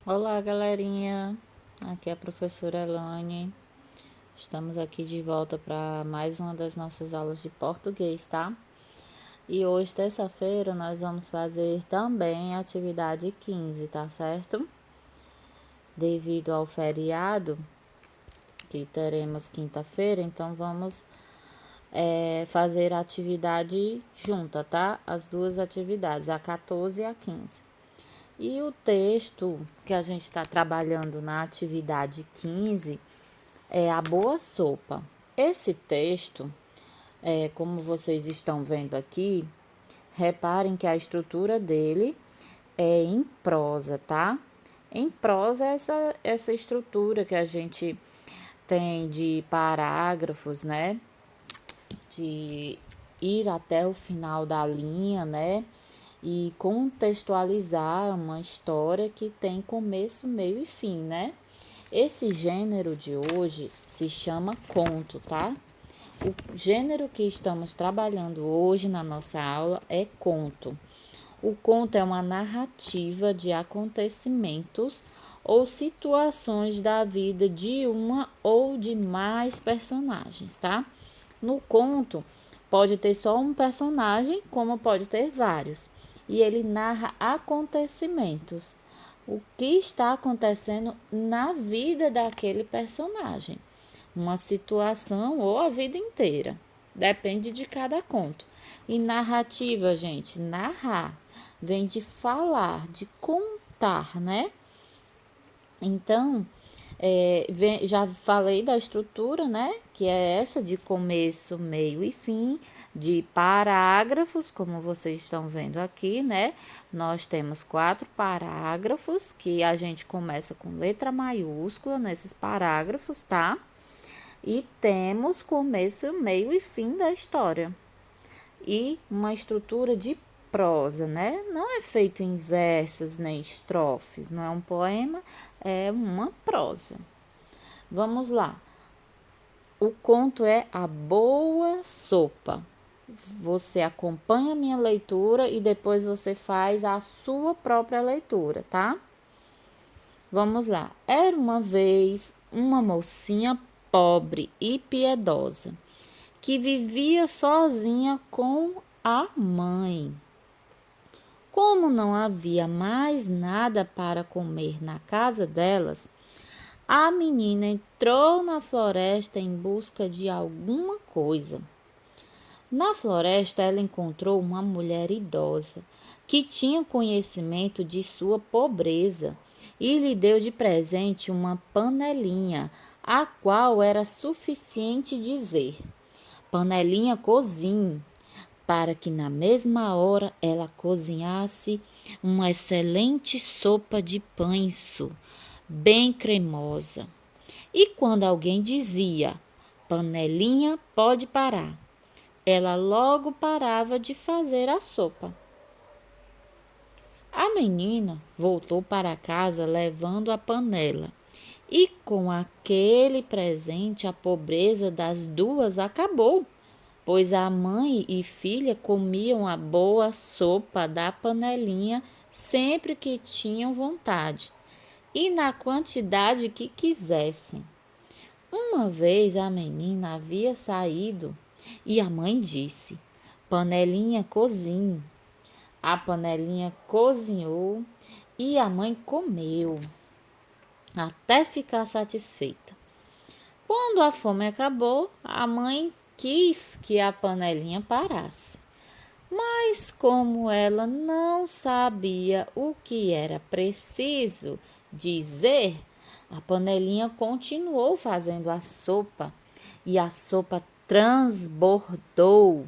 Olá, galerinha. Aqui é a professora Elane. Estamos aqui de volta para mais uma das nossas aulas de português, tá? E hoje, terça-feira, nós vamos fazer também a atividade 15, tá certo? Devido ao feriado que teremos quinta-feira, então vamos fazer a atividade junta, tá? As duas atividades, a 14 e a 15. E o texto que a gente está trabalhando na atividade 15 é a boa sopa. Esse texto, como vocês estão vendo aqui, reparem que a estrutura dele é em prosa, tá? Em prosa, essa estrutura que a gente tem de parágrafos, né? De ir até o final da linha, né? E contextualizar uma história que tem começo, meio e fim, né? Esse gênero de hoje se chama conto, tá? O gênero que estamos trabalhando hoje na nossa aula é conto. O conto é uma narrativa de acontecimentos ou situações da vida de uma ou de mais personagens, tá? No conto, pode ter só um personagem, como pode ter vários. E ele narra acontecimentos. O que está acontecendo na vida daquele personagem. Uma situação ou a vida inteira. Depende de cada conto. E narrativa, gente, narrar. Vem de falar, de contar, né? Então, já falei da estrutura, né? Que é essa de começo, meio e fim, de parágrafos, como vocês estão vendo aqui, né? Nós temos 4 parágrafos que a gente começa com letra maiúscula nesses parágrafos, tá? E temos começo, meio e fim da história. E uma estrutura de prosa, né? Não é feito em versos nem estrofes, não é um poema, é uma prosa. Vamos lá. O conto é A Boa Sopa. Você acompanha a minha leitura e depois você faz a sua própria leitura, tá? Vamos lá. Era uma vez uma mocinha pobre e piedosa que vivia sozinha com a mãe. Como não havia mais nada para comer na casa delas, a menina entrou na floresta em busca de alguma coisa. Na floresta, ela encontrou uma mulher idosa que tinha conhecimento de sua pobreza e lhe deu de presente uma panelinha, a qual era suficiente dizer: Panelinha, cozinhe, para que na mesma hora ela cozinhasse uma excelente sopa de pães, bem cremosa. E quando alguém dizia: Panelinha, pode parar, ela logo parava de fazer a sopa. A menina voltou para casa levando a panela, e com aquele presente a pobreza das duas acabou, pois a mãe e filha comiam a boa sopa da panelinha sempre que tinham vontade e na quantidade que quisessem. Uma vez a menina havia saído e a mãe disse: Panelinha, cozinhe. A panelinha cozinhou e a mãe comeu até ficar satisfeita. Quando a fome acabou, a mãe quis que a panelinha parasse. Mas como ela não sabia o que era preciso dizer, a panelinha continuou fazendo a sopa e a sopa transbordou.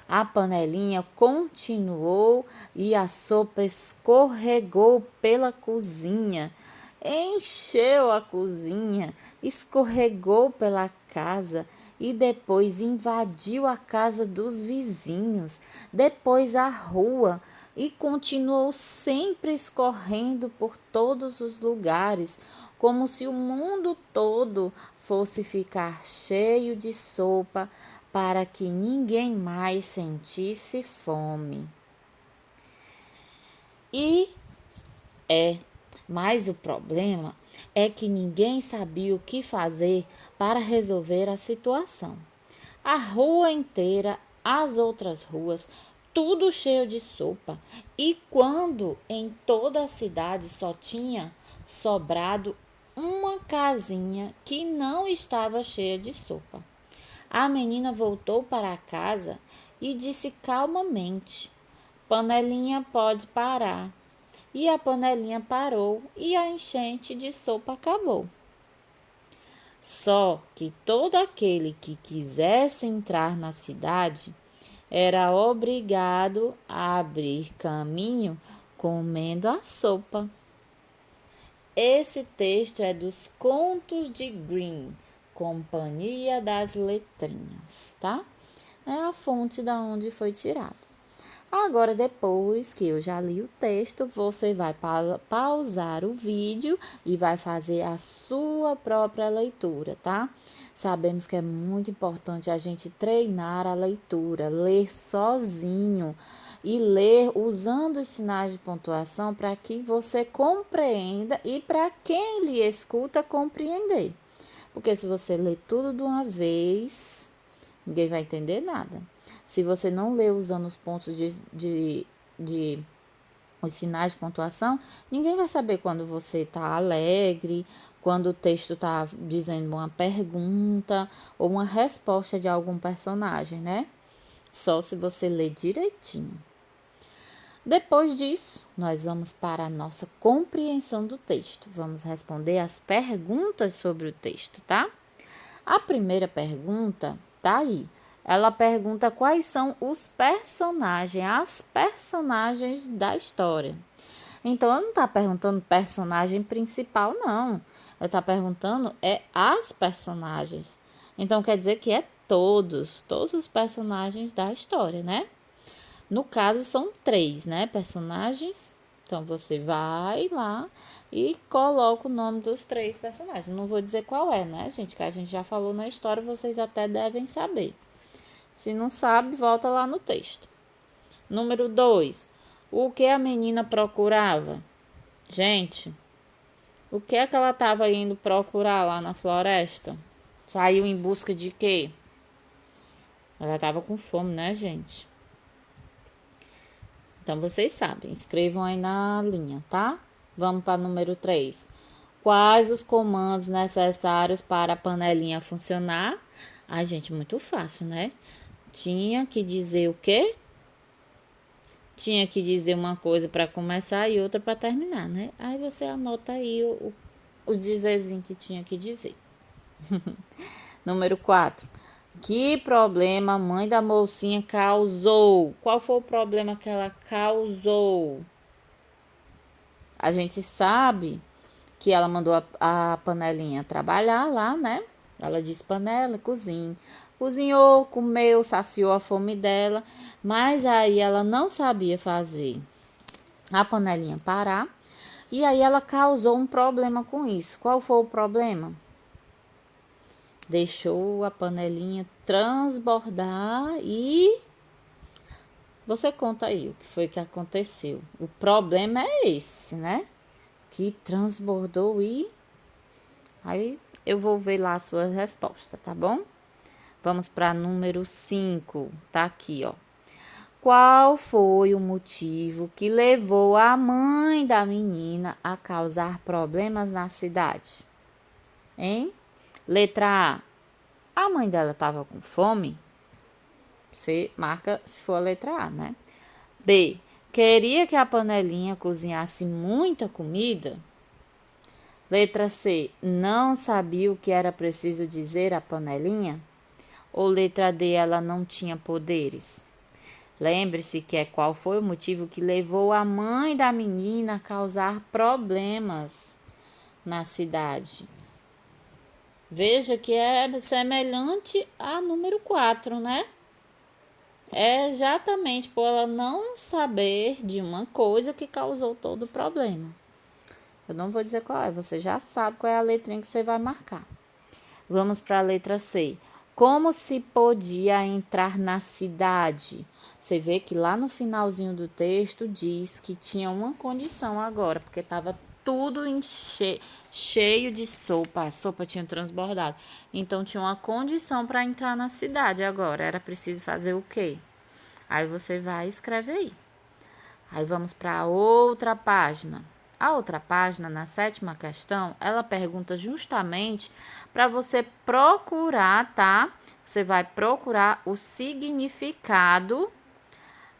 A panelinha continuou e a sopa escorregou pela cozinha, encheu a cozinha, escorregou pela casa e depois invadiu a casa dos vizinhos, depois a rua e continuou sempre escorrendo por todos os lugares, como se o mundo todo fosse ficar cheio de sopa para que ninguém mais sentisse fome. E Mas o problema é que ninguém sabia o que fazer para resolver a situação. A rua inteira, as outras ruas, tudo cheio de sopa. E quando em toda a cidade só tinha sobrado uma casinha que não estava cheia de sopa. A menina voltou para casa e disse calmamente: Panelinha, pode parar. E a panelinha parou e a enchente de sopa acabou. Só que todo aquele que quisesse entrar na cidade era obrigado a abrir caminho comendo a sopa. Esse texto é dos Contos de Grimm, Companhia das Letrinhas, tá? É a fonte da onde foi tirado. Agora, depois que eu já li o texto, você vai pausar o vídeo e vai fazer a sua própria leitura, tá? Sabemos que é muito importante a gente treinar a leitura, ler sozinho e ler usando os sinais de pontuação para que você compreenda e para quem lhe escuta compreender. Porque se você ler tudo de uma vez, ninguém vai entender nada. Se você não lê usando os pontos os sinais de pontuação, ninguém vai saber quando você está alegre, quando o texto está dizendo uma pergunta ou uma resposta de algum personagem, né? Só se você ler direitinho. Depois disso, nós vamos para a nossa compreensão do texto. Vamos responder as perguntas sobre o texto, tá? A primeira pergunta tá aí. Ela pergunta quais são os personagens, as personagens da história. Então, ela não está perguntando personagem principal, não. Ela está perguntando as personagens. Então, quer dizer que é todos os personagens da história, né? No caso, são 3, né, personagens. Então, você vai lá e coloca o nome dos 3 personagens. Não vou dizer qual é, né, gente? Que a gente já falou na história, vocês até devem saber. Se não sabe, volta lá no texto. Número 2. O que a menina procurava? Gente, o que é que ela estava indo procurar lá na floresta? Saiu em busca de quê? Ela estava com fome, né, gente? Então, vocês sabem. Escrevam aí na linha, tá? Vamos para o número 3. Quais os comandos necessários para a panelinha funcionar? Ai, gente, muito fácil, né? Tinha que dizer o quê? Tinha que dizer uma coisa para começar e outra para terminar, né? Aí você anota aí o dizerzinho que tinha que dizer. Número 4. Que problema a mãe da mocinha causou? Qual foi o problema que ela causou? A gente sabe que ela mandou a panelinha trabalhar lá, né? Ela disse panela, cozinha. Cozinhou, comeu, saciou a fome dela, mas aí ela não sabia fazer a panelinha parar. E aí ela causou um problema com isso. Qual foi o problema? Deixou a panelinha transbordar e você conta aí o que foi que aconteceu. O problema é esse, né? Que transbordou e aí eu vou ver lá a sua resposta, tá bom? Vamos para número 5, tá aqui, ó. Qual foi o motivo que levou a mãe da menina a causar problemas na cidade? Hein? Letra A. A mãe dela estava com fome? Você marca se for a letra A, né? B. Queria que a panelinha cozinhasse muita comida? Letra C. Não sabia o que era preciso dizer à panelinha? Ou letra D. Ela não tinha poderes? Lembre-se que qual foi o motivo que levou a mãe da menina a causar problemas na cidade. Veja que é semelhante a número 4, né? É exatamente por ela não saber de uma coisa que causou todo o problema. Eu não vou dizer qual é, você já sabe qual é a letrinha que você vai marcar. Vamos para a letra C. Como se podia entrar na cidade? Você vê que lá no finalzinho do texto diz que tinha uma condição agora, porque estava tudo cheio de sopa. A sopa tinha transbordado. Então tinha uma condição para entrar na cidade agora. Era preciso fazer o quê? Aí você vai e escreve aí. Aí vamos para outra página. A outra página, na 7ª questão, ela pergunta justamente para você procurar, tá? Você vai procurar o significado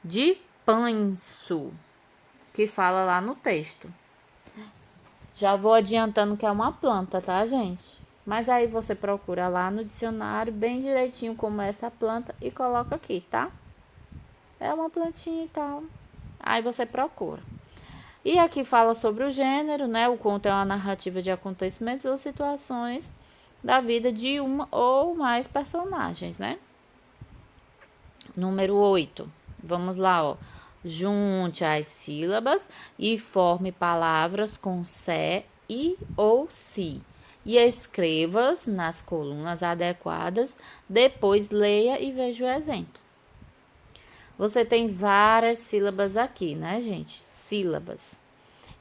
de panço, que fala lá no texto. Já vou adiantando que é uma planta, tá, gente? Mas aí você procura lá no dicionário bem direitinho como é essa planta e coloca aqui, tá? É uma plantinha e tal. Aí você procura. E aqui fala sobre o gênero, né? O conto é uma narrativa de acontecimentos ou situações da vida de uma ou mais personagens, né? Número 8. Vamos lá, ó. Junte as sílabas e forme palavras com se e ou si. E escreva-as nas colunas adequadas. Depois leia e veja o exemplo. Você tem várias sílabas aqui, né, gente? Sílabas.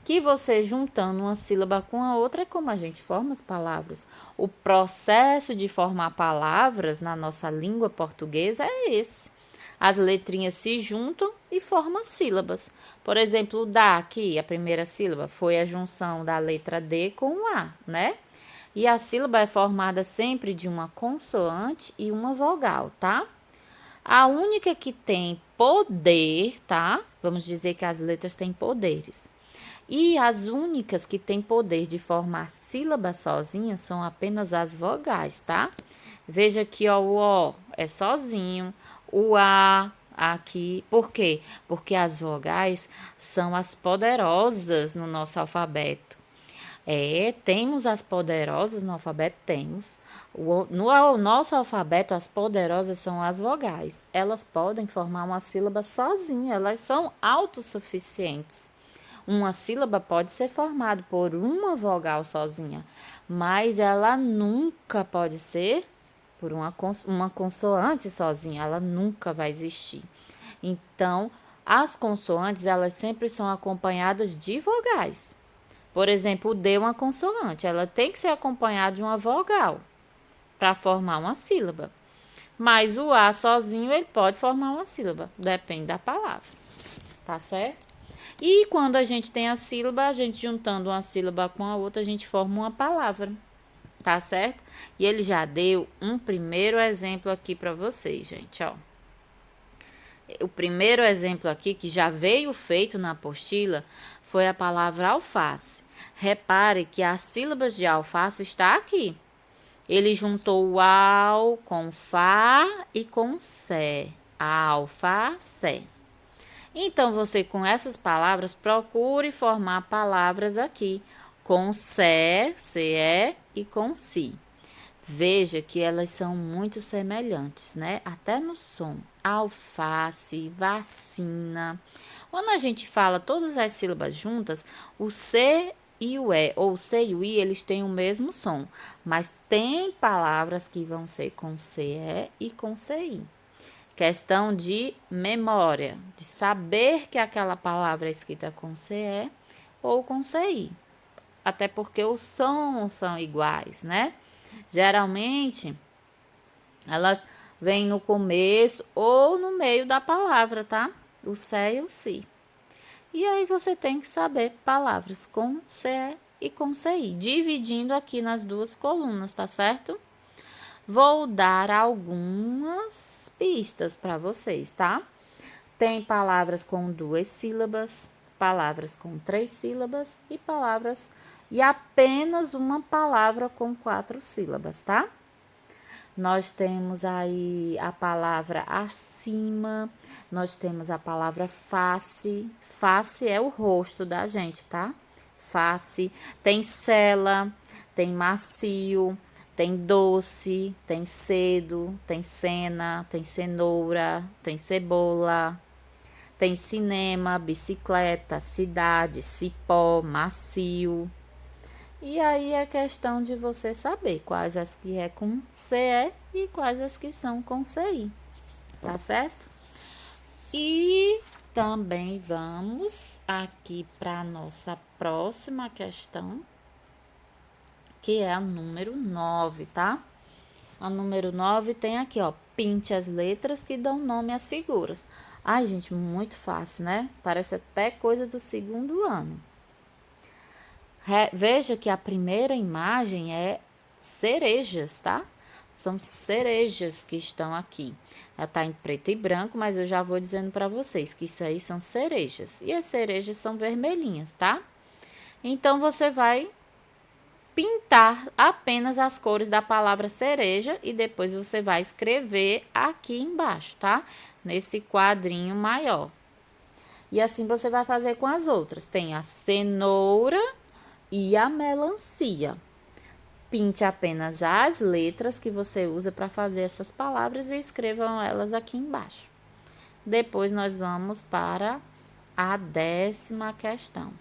Que você juntando uma sílaba com a outra é como a gente forma as palavras. O processo de formar palavras na nossa língua portuguesa é esse. As letrinhas se juntam e formam sílabas. Por exemplo, o dá aqui, a primeira sílaba, foi a junção da letra D com o A, né? E a sílaba é formada sempre de uma consoante e uma vogal, tá? A única que tem poder, tá? Vamos dizer que as letras têm poderes. E as únicas que têm poder de formar sílabas sozinhas são apenas as vogais, tá? Veja aqui, ó, o O é sozinho, o A aqui. Por quê? Porque as vogais são as poderosas no nosso alfabeto. Temos as poderosas no alfabeto, temos. No nosso alfabeto, as poderosas são as vogais. Elas podem formar uma sílaba sozinha, elas são autossuficientes. Uma sílaba pode ser formada por uma vogal sozinha, mas ela nunca pode ser por uma consoante sozinha, ela nunca vai existir. Então, as consoantes, elas sempre são acompanhadas de vogais. Por exemplo, o D é uma consoante, ela tem que ser acompanhada de uma vogal para formar uma sílaba. Mas o A sozinho, ele pode formar uma sílaba, depende da palavra, tá certo? E quando a gente tem a sílaba, a gente juntando uma sílaba com a outra, a gente forma uma palavra, tá certo? E ele já deu um primeiro exemplo aqui para vocês, gente, ó. O primeiro exemplo aqui, que já veio feito na apostila, foi a palavra alface. Repare que as sílabas de alface está aqui. Ele juntou o al com fá e com sé. Alface. Então, você com essas palavras, procure formar palavras aqui com sé, ce e com si. Veja que elas são muito semelhantes, né? Até no som. Alface, vacina. Quando a gente fala todas as sílabas juntas, o C e o E, ou o C e o I, eles têm o mesmo som. Mas tem palavras que vão ser com CE e com CI. Questão de memória, de saber que aquela palavra é escrita com CE ou com CI. Até porque os sons são iguais, né? Geralmente, elas vêm no começo ou no meio da palavra, tá? O sé e o si. E aí você tem que saber palavras com CE e com CI, dividindo aqui nas duas colunas, tá certo? Vou dar algumas pistas para vocês, tá? Tem palavras com 2 sílabas, palavras com 3 sílabas e palavras e apenas uma palavra com 4 sílabas, tá? Nós temos aí a palavra acima, nós temos a palavra face. Face é o rosto da gente, tá? Face. Tem cela, tem macio, tem doce, tem cedo, tem cena, tem cenoura, tem cebola, tem cinema, bicicleta, cidade, cipó, macio. E aí é questão de você saber quais as que é com CE e quais as que são com CI, tá certo? E Também vamos aqui para a nossa próxima questão, que é a número 9, tá? A número 9 tem aqui, ó, pinte as letras que dão nome às figuras. Ai, gente, muito fácil, né? Parece até coisa do segundo ano. Veja que a primeira imagem é cerejas, tá? São cerejas que estão aqui. Ela tá em preto e branco, mas eu já vou dizendo para vocês que isso aí são cerejas. E as cerejas são vermelhinhas, tá? Então, você vai pintar apenas as cores da palavra cereja e depois você vai escrever aqui embaixo, tá? Nesse quadrinho maior. E assim você vai fazer com as outras. Tem a cenoura e a melancia. Pinte apenas as letras que você usa para fazer essas palavras e escrevam elas aqui embaixo. Depois nós vamos para a 10ª questão.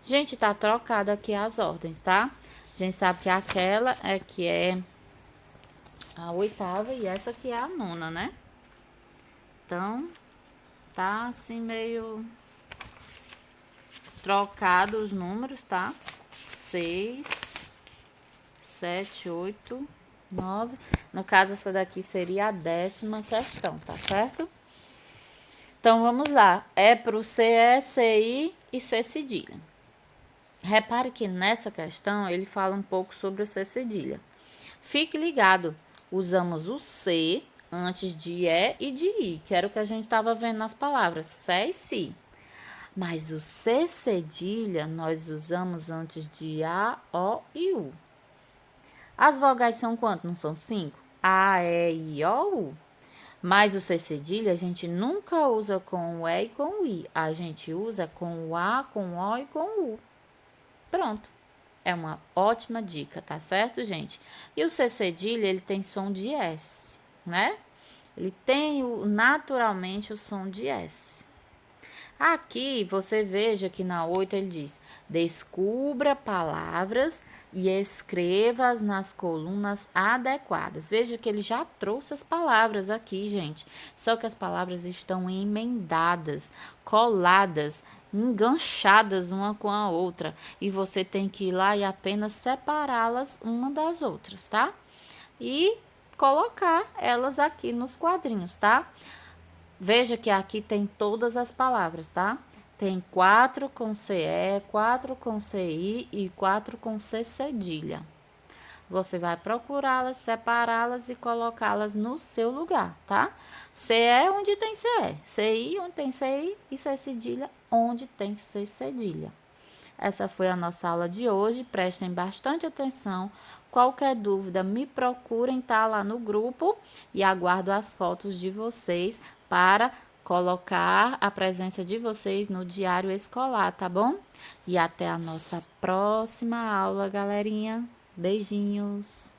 Gente, tá trocado aqui as ordens, tá? A gente sabe que aquela é que é a 8ª e essa aqui é a 9ª, né? Então, tá assim meio trocado os números, tá? 6, 7, 8, 9. No caso, essa daqui seria a 10ª questão, tá certo? Então, vamos lá. É pro CE, CI e C cedilha. Repare que nessa questão ele fala um pouco sobre o C cedilha. Fique ligado, usamos o C antes de E e de I, que era o que a gente estava vendo nas palavras, C e Si. Mas o C cedilha nós usamos antes de A, O e U. As vogais são quantas? Não são 5? A, E, I, O, U. Mas o C cedilha a gente nunca usa com o E e com o I. A gente usa com o A, com o O e com o U. Pronto. É uma ótima dica, tá certo, gente? E o C cedilha, ele tem som de S, né? Ele tem naturalmente o som de S. Aqui, você veja que na 8 ele diz: descubra palavras e escreva-as nas colunas adequadas. Veja que ele já trouxe as palavras aqui, gente. Só que as palavras estão emendadas, coladas, enganchadas uma com a outra. E você tem que ir lá e apenas separá-las uma das outras, tá? E colocar elas aqui nos quadrinhos, tá? Veja que aqui tem todas as palavras, tá? Tem 4 com CE, 4 com CI e 4 com C cedilha. Você vai procurá-las, separá-las e colocá-las no seu lugar, tá? CE onde tem CE, CI onde tem CI e C cedilha onde tem C cedilha. Essa foi a nossa aula de hoje, prestem bastante atenção. Qualquer dúvida, me procurem, tá lá no grupo e aguardo as fotos de vocês para colocar a presença de vocês no diário escolar, tá bom? E até a nossa próxima aula, galerinha. Beijinhos!